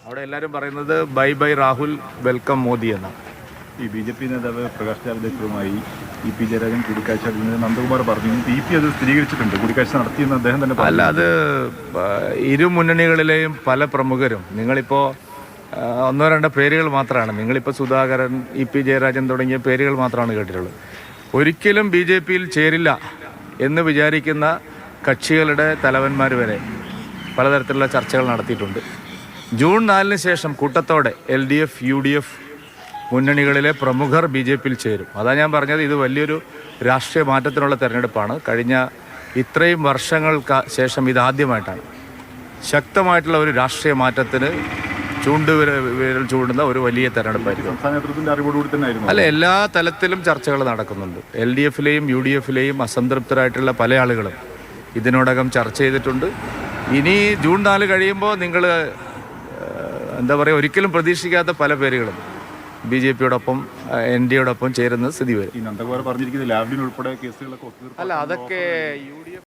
അവിടെ എല്ലാവരും പറയുന്നത് bye bye Rahul welcome Modi എന്നാണ്. ഈ ബി.ജെ.പി നേതാവ് പ്രകാശ് ജാവ്ദേക്കറുമായി ഇ.പി. ജയരാജൻ കൂടിക്കാഴ്ച നന്ദകുമാർ പറഞ്ഞു. ഇ.പി. അത് സ്ഥിരീകരിച്ചിട്ടുണ്ട്, കൂടിക്കാഴ്ച നടത്തിയെന്ന് അദ്ദേഹം തന്നെ പറഞ്ഞു. അല്ല, അത് ഇരു മുന്നണികളിലെയും പല പ്രമുഖരും, നിങ്ങളിപ്പോൾ ഒന്നോ രണ്ടോ പേരുകൾ മാത്രമാണ്, നിങ്ങളിപ്പോൾ സുധാകരൻ, ഇ.പി. ജയരാജൻ തുടങ്ങിയ പേരുകൾ മാത്രമാണ് കേട്ടിട്ടുള്ളത്. ഒരിക്കലും ബി.ജെ.പിയിൽ ചേരില്ല എന്ന് വിചാരിക്കുന്ന കക്ഷികളുടെ തലവന്മാർ വരെ പലതരത്തിലുള്ള ചർച്ചകൾ നടത്തിയിട്ടുണ്ട്. ജൂൺ 4-ന് ശേഷം കൂട്ടത്തോടെ LDF, UDF മുന്നണികളിലെ പ്രമുഖർ ബി.ജെ.പിയിൽ ചേരും. അതാണ് ഞാൻ പറഞ്ഞത്, ഇത് വലിയൊരു രാഷ്ട്രീയ മാറ്റത്തിനുള്ള തെരഞ്ഞെടുപ്പാണ്. കഴിഞ്ഞ ഇത്രയും വർഷങ്ങൾക്ക് ശേഷം ഇതാദ്യമായിട്ടാണ് ശക്തമായിട്ടുള്ള ഒരു രാഷ്ട്രീയ മാറ്റത്തിന് വിരൽ ചൂണ്ടുന്ന ഒരു വലിയ തെരഞ്ഞെടുപ്പായിരിക്കും. അല്ല, എല്ലാ തലത്തിലും ചർച്ചകൾ നടക്കുന്നുണ്ട്. LDFിലെയും UDFിലെയും അസംതൃപ്തരായിട്ടുള്ള പല ആളുകളും ഇതിനോടകം ചർച്ച ചെയ്തിട്ടുണ്ട്. ഇനി ജൂൺ 4 കഴിയുമ്പോൾ നിങ്ങൾ എന്താ പറയുക, ഒരിക്കലും പ്രതീക്ഷിക്കാത്ത പല പേരുകളും ബി.ജെ.പിയോടൊപ്പം NDയോടൊപ്പം ചേരുന്ന സ്ഥിതി വരും. ഈ നന്ദകുമാർ പറഞ്ഞിരിക്കുന്നത് ലാവ്ലിൻ ഉൾപ്പെടെ കേസുകളൊക്കെ അല്ല, അതൊക്കെ UDF